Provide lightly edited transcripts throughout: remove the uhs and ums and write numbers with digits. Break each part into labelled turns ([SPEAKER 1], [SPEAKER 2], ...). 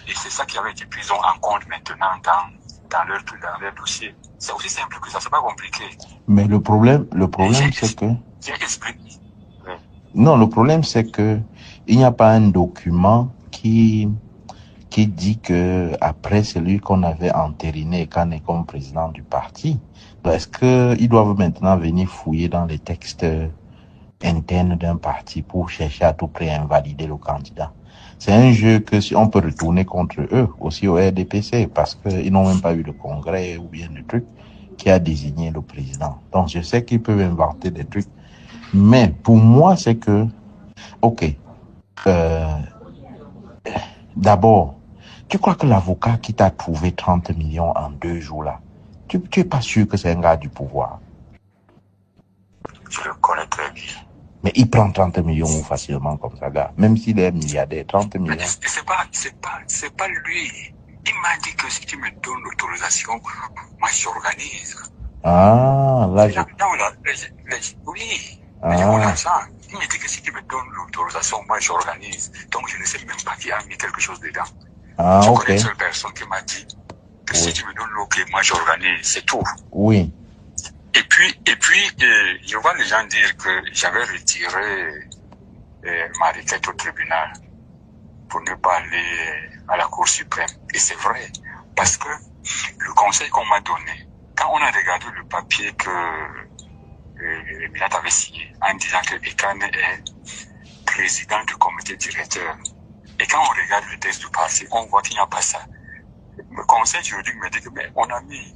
[SPEAKER 1] Et c'est ça qui avait été pris en compte maintenant dans leur dossier. C'est aussi simple que ça, c'est pas compliqué.
[SPEAKER 2] Mais le problème c'est que...
[SPEAKER 1] J'ai expliqué. Oui.
[SPEAKER 2] Non, le problème c'est que il n'y a pas un document qui dit que après celui qu'on avait entériné Kane comme président du parti, est-ce qu'ils doivent maintenant venir fouiller dans les textes internes d'un parti pour chercher à tout prix à invalider le candidat? C'est un jeu que si on peut retourner contre eux, aussi au RDPC, parce qu'ils n'ont même pas eu de congrès ou bien de truc qui a désigné le président. Donc je sais qu'ils peuvent inventer des trucs, mais pour moi c'est que, ok, d'abord, tu crois que l'avocat qui t'a trouvé 30 millions en 2 jours là, tu es pas sûr que c'est un gars du pouvoir?
[SPEAKER 1] Je le connais très bien.
[SPEAKER 2] Mais il prend 30 millions facilement comme ça, gars. Même s'il est milliardaire, 30 millions.
[SPEAKER 1] Mais c'est pas lui. Il m'a dit que si tu me donnes l'autorisation, moi j'organise.
[SPEAKER 2] Ah, là je...
[SPEAKER 1] Oui,
[SPEAKER 2] Ah.
[SPEAKER 1] j'ai mon argent. Il m'a dit que si tu me donnes l'autorisation, moi j'organise. Donc je ne sais même pas qui a mis quelque chose dedans.
[SPEAKER 2] Ah,
[SPEAKER 1] je
[SPEAKER 2] ok.
[SPEAKER 1] connais une seule personne qui m'a dit que si tu me donnes l'ok, moi j'organise, c'est tout.
[SPEAKER 2] Oui.
[SPEAKER 1] Et puis, je vois les gens dire que j'avais retiré ma requête au tribunal pour ne pas aller à la Cour suprême. Et c'est vrai, parce que le conseil qu'on m'a donné, quand on a regardé le papier que Milat avait signé en disant que Ekane est président du comité directeur, et quand on regarde le texte du parti, on voit qu'il n'y a pas ça. Le conseil juridique me dit que mais on a mis,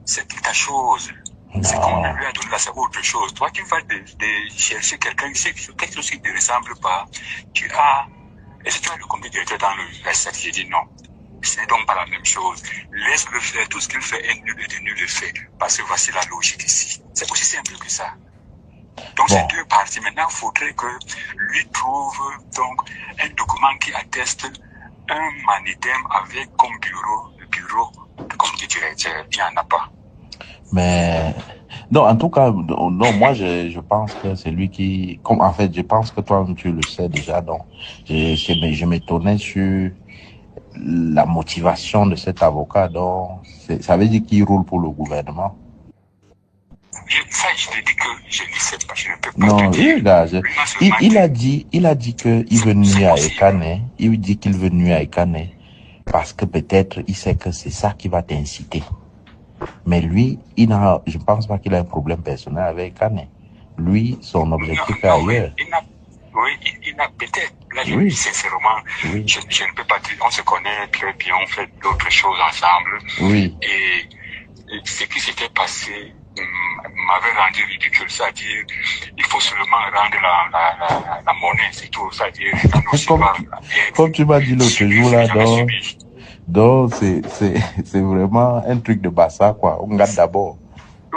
[SPEAKER 1] c'est ta chose. C'est qu'on lui a donné là, c'est autre chose. Toi, tu vas de chercher quelqu'un, quelque chose qui ne te ressemble pas. Est-ce que tu as le comité directeur dans le S7? J'ai dit non. Ce n'est donc pas la même chose. Laisse-le faire, tout ce qu'il fait est nul et de nul le fait. Parce que voici la logique ici. C'est aussi simple que ça. Donc, ces deux parties. Maintenant, il faudrait que lui trouve donc un document qui atteste un manidem avec comme le bureau du comité directeur. Il n'y en a pas.
[SPEAKER 2] Mais non, en tout cas, non, moi je pense que c'est lui qui, comme en fait, je pense que toi tu le sais déjà, donc je m'étonnais sur la motivation de cet avocat, donc ça veut dire qu'il roule pour le gouvernement.
[SPEAKER 1] Ça, je te dis que je ne sais pas, je ne peux pas
[SPEAKER 2] non,
[SPEAKER 1] te dire.
[SPEAKER 2] Là, il a dit qu'il veut nuire à Ekane, il dit qu'il veut nuire à Ekane parce que peut-être il sait que c'est ça qui va t'inciter. Mais lui, je ne pense pas qu'il a un problème personnel avec Ekane. Lui, son objectif est ailleurs.
[SPEAKER 1] Il a peut-être, là je dis sincèrement, je ne peux pas dire, on se connaît très bien, on fait d'autres choses ensemble.
[SPEAKER 2] Oui.
[SPEAKER 1] Et ce qui s'était passé m'avait rendu ridicule, c'est-à-dire il faut seulement rendre la monnaie, c'est tout, c'est-à-dire
[SPEAKER 2] comme tu m'as dit l'autre jour là, donc c'est vraiment un truc de bassa quoi, on garde d'abord,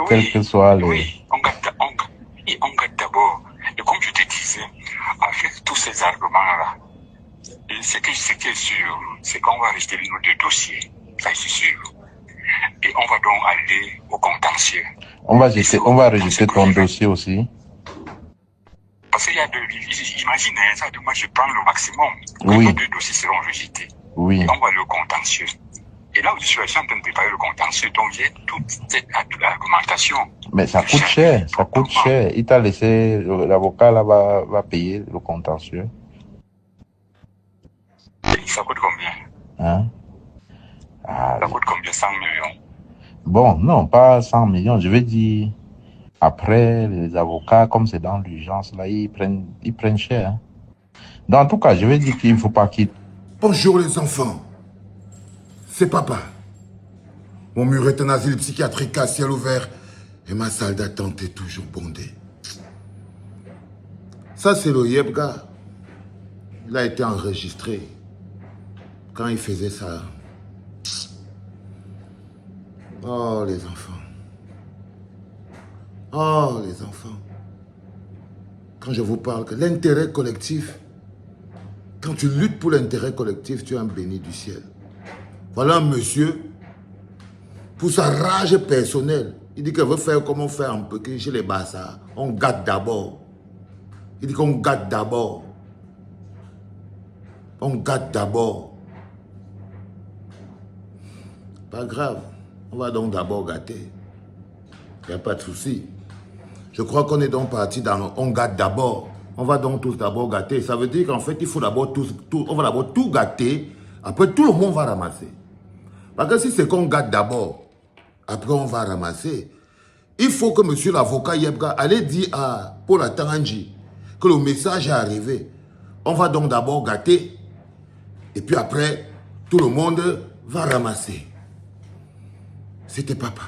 [SPEAKER 2] quel que soit le...
[SPEAKER 1] Oui, on garde d'abord, et comme je te disais, avec tous ces arguments-là, ce qui est sûr, c'est qu'on va rester nos deux dossiers, ça c'est sûr. Et on va donc aller au contentieux. On va rejeter ton dossier aussi. Parce qu'il y a imagine, ça, moi je prends le maximum.
[SPEAKER 2] Oui.
[SPEAKER 1] Les deux dossiers seront rejetés.
[SPEAKER 2] Oui.
[SPEAKER 1] Et on va aller au contentieux. Et là où je suis en train de préparer le contentieux, donc j'ai toute cette argumentation.
[SPEAKER 2] Mais ça coûte cher, ça coûte cher. Il t'a laissé, l'avocat là va payer le contentieux.
[SPEAKER 1] Et ça coûte combien?
[SPEAKER 2] Hein?
[SPEAKER 1] Ça coûte combien? 100 millions?
[SPEAKER 2] Bon, non, pas 100 millions. Je veux dire, après, les avocats, comme c'est dans l'urgence, là, ils prennent cher. Hein. Donc, en tout cas, je veux dire qu'il ne faut pas qu'ils...
[SPEAKER 3] Bonjour les enfants. C'est papa. Mon mur est un asile psychiatrique à ciel ouvert et ma salle d'attente est toujours bondée. Ça, c'est le Yebga. Il a été enregistré quand il faisait ça. Oh, les enfants. Oh, les enfants. Quand je vous parle que l'intérêt collectif, quand tu luttes pour l'intérêt collectif, tu es un béni du ciel. Voilà un monsieur, pour sa rage personnelle, il dit qu'il veut faire comme on fait un peu chez les Bassa. On gâte d'abord. Il dit qu'on gâte d'abord. On gâte d'abord. Pas grave. On va donc d'abord gâter. Il n'y a pas de souci. Je crois qu'on est donc parti dans... On gâte d'abord. On va donc tous d'abord gâter. Ça veut dire qu'en fait, il faut d'abord on va d'abord tout gâter. Après, tout le monde va ramasser. Parce que si c'est qu'on gâte d'abord, après on va ramasser. Il faut que monsieur l'avocat Yebga allait dire à Paul Atanganji que le message est arrivé. On va donc d'abord gâter. Et puis après, tout le monde va ramasser. C'était papa.